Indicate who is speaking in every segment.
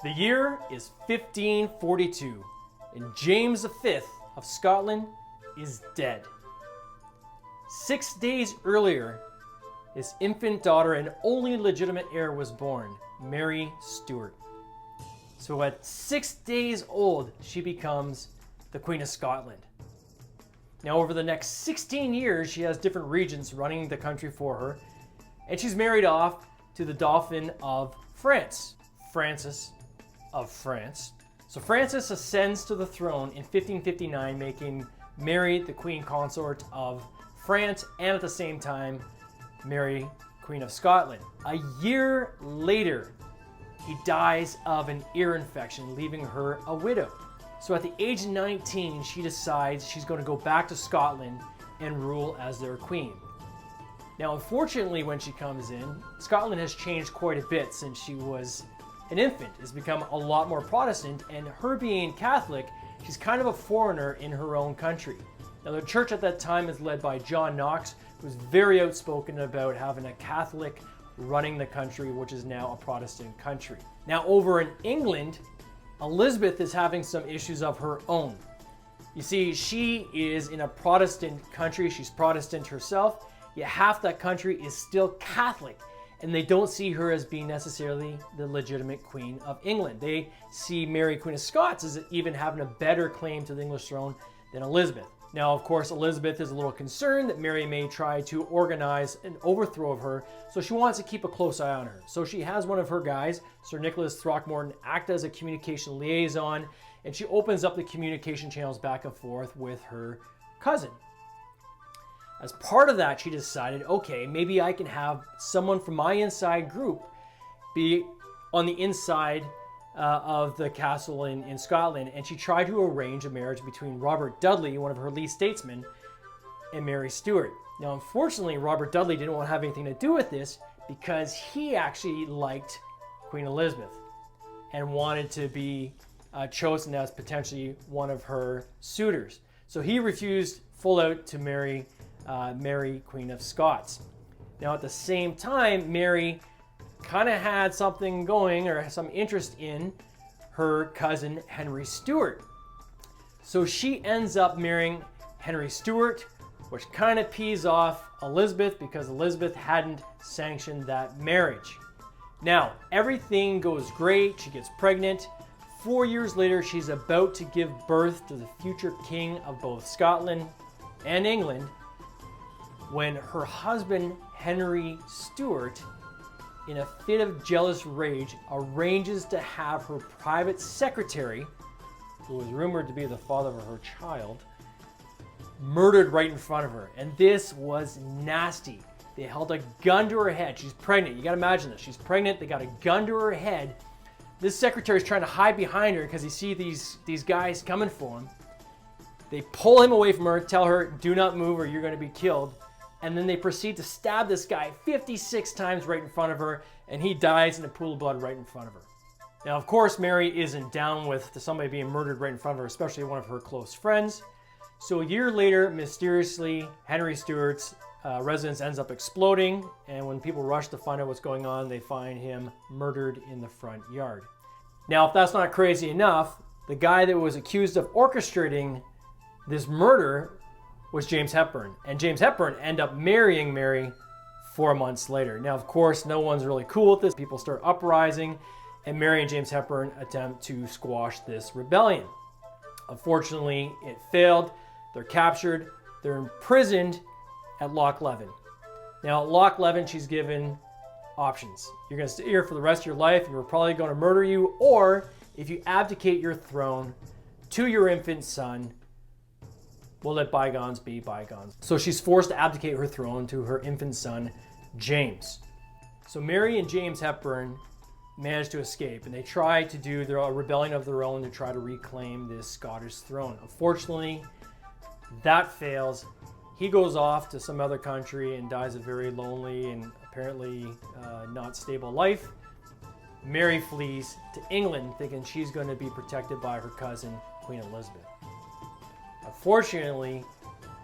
Speaker 1: The year is 1542, and James V of Scotland is dead. 6 days earlier, his infant daughter and only legitimate heir was born, Mary Stuart. So at 6 days old, she becomes the Queen of Scotland. Now over the next 16 years, she has different regents running the country for her, and she's married off to the Dauphin of France, Francis of France. So Francis ascends to the throne in 1559, making Mary the Queen Consort of France, and at the same time, Mary Queen of Scotland. A year later, he dies of an ear infection, leaving her a widow. So at the age of 19, she decides she's going to go back to Scotland and rule as their queen. Now, unfortunately, when she comes in, Scotland has changed quite a bit since she was an infant. It's become a lot more Protestant, and her being Catholic, she's kind of a foreigner in her own country. Now, the church at that time is led by John Knox, who's very outspoken about having a Catholic running the country, which is now a Protestant country. Now, over in England, Elizabeth is having some issues of her own. You see, she is in a Protestant country. She's Protestant herself, yet half that country is still Catholic, and they don't see her as being necessarily the legitimate Queen of England. They see Mary Queen of Scots as even having a better claim to the English throne than Elizabeth. Now, of course, Elizabeth is a little concerned that Mary may try to organize an overthrow of her, so she wants to keep a close eye on her. So she has one of her guys, Sir Nicholas Throckmorton, act as a communication liaison, and she opens up the communication channels back and forth with her cousin. As part of that, she decided, okay, maybe I can have someone from my inside group be on the inside of the castle in Scotland, and she tried to arrange a marriage between Robert Dudley, one of her lead statesmen, and Mary Stuart. Now, unfortunately, Robert Dudley didn't want to have anything to do with this because he actually liked Queen Elizabeth and wanted to be chosen as potentially one of her suitors. So he refused full out to marry Mary Queen of Scots. Now, at the same time, Mary kind of had something going, or some interest in her cousin Henry Stuart. So she ends up marrying Henry Stuart, which kind of pees off Elizabeth because Elizabeth hadn't sanctioned that marriage. Now, everything goes great. She gets pregnant. 4 years later, she's about to give birth to the future king of both Scotland and England when her husband Henry Stuart, in a fit of jealous rage, arranges to have her private secretary, who was rumored to be the father of her child, murdered right in front of her. And this was nasty. They held a gun to her head. She's pregnant. You gotta imagine this. She's pregnant. They got a gun to her head. This secretary is trying to hide behind her because you see these guys coming for him. They pull him away from her, tell her, do not move or you're going to be killed. And then they proceed to stab this guy 56 times right in front of her, and he dies in a pool of blood right in front of her. Now, of course, Mary isn't down with somebody being murdered right in front of her, especially one of her close friends. So a year later, mysteriously, Henry Stuart's residence ends up exploding, and when people rush to find out what's going on, they find him murdered in the front yard. Now, if that's not crazy enough, the guy that was accused of orchestrating this murder was James Hepburn. And James Hepburn ended up marrying Mary 4 months later. Now, of course, no one's really cool with this. People start uprising, and Mary and James Hepburn attempt to squash this rebellion. Unfortunately, it failed. They're captured. They're imprisoned at Loch Leven. Now, at Loch Leven, she's given options. You're going to stay here for the rest of your life, and we're probably going to murder you, or if you abdicate your throne to your infant son, we'll let bygones be bygones. So she's forced to abdicate her throne to her infant son, James. So Mary and James Hepburn managed to escape, and they try to do a rebellion of their own to try to reclaim this Scottish throne. Unfortunately, that fails. He goes off to some other country and dies a very lonely and apparently not stable life. Mary flees to England thinking she's going to be protected by her cousin, Queen Elizabeth. Unfortunately,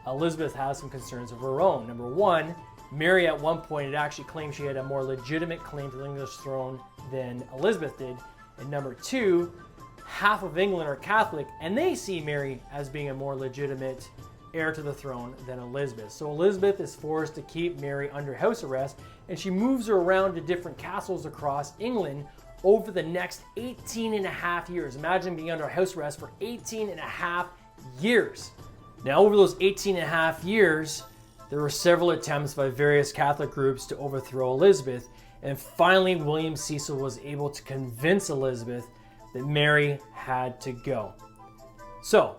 Speaker 1: Elizabeth has some concerns of her own. Number one, Mary at one point had actually claimed she had a more legitimate claim to the English throne than Elizabeth did. And number two, half of England are Catholic, and they see Mary as being a more legitimate heir to the throne than Elizabeth. So Elizabeth is forced to keep Mary under house arrest, and she moves her around to different castles across England over the next 18 and a half years. Imagine being under house arrest for 18 and a half years. Now, over those 18 and a half years, there were several attempts by various Catholic groups to overthrow Elizabeth, and finally William Cecil was able to convince Elizabeth that Mary had to go. So,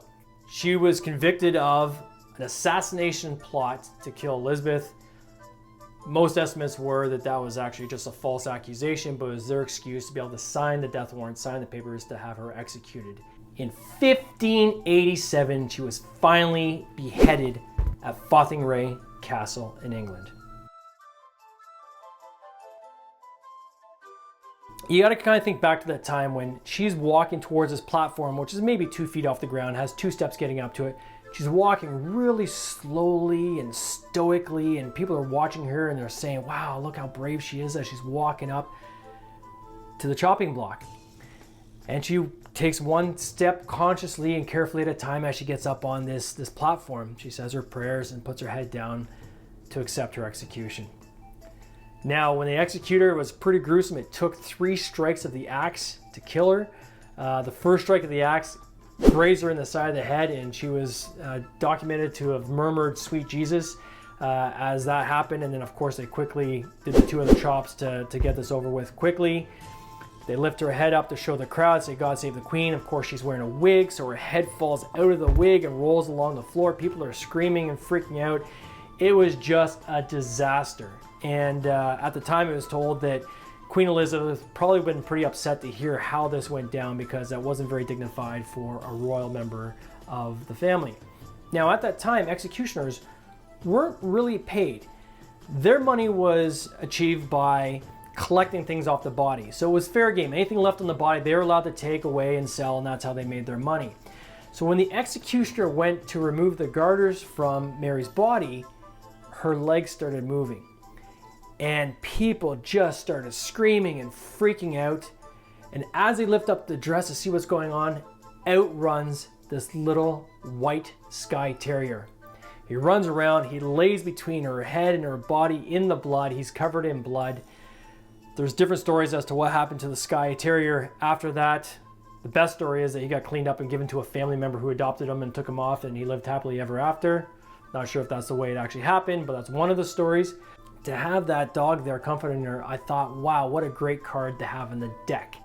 Speaker 1: she was convicted of an assassination plot to kill Elizabeth. Most estimates were that that was actually just a false accusation, but it was their excuse to be able to sign the death warrant, sign the papers to have her executed. In 1587, she was finally beheaded at Fotheringhay Castle in England. You got to kind of think back to that time when she's walking towards this platform, which is maybe 2 feet off the ground, has 2 steps getting up to it. She's walking really slowly and stoically, and people are watching her and they're saying, wow, look how brave she is as she's walking up to the chopping block. And she takes 1 step consciously and carefully at a time as she gets up on this platform. She says her prayers and puts her head down to accept her execution. Now, when they execute her, it was pretty gruesome. It took 3 strikes of the axe to kill her. The first strike of the axe grazed her in the side of the head, and she was documented to have murmured, "Sweet Jesus," as that happened. And then, of course, they quickly did the 2 other chops to get this over with quickly. They lift her head up to show the crowd, say, "God save the Queen." Of course, she's wearing a wig, so her head falls out of the wig and rolls along the floor. People are screaming and freaking out. It was just a disaster. And at the time, it was told that Queen Elizabeth probably been pretty upset to hear how this went down, because that wasn't very dignified for a royal member of the family. Now, at that time, executioners weren't really paid. Their money was achieved by collecting things off the body. So it was fair game. Anything left on the body, they were allowed to take away and sell, and that's how they made their money. So when the executioner went to remove the garters from Mary's body, her legs started moving. And people just started screaming and freaking out. And as they lift up the dress to see what's going on, out runs this little white Skye Terrier. He runs around, he lays between her head and her body in the blood. He's covered in blood. There's different stories as to what happened to the Skye Terrier after that. The best story is that he got cleaned up and given to a family member who adopted him and took him off, and he lived happily ever after. Not sure if that's the way it actually happened, but that's one of the stories. To have that dog there comforting her, I thought, wow, what a great card to have in the deck.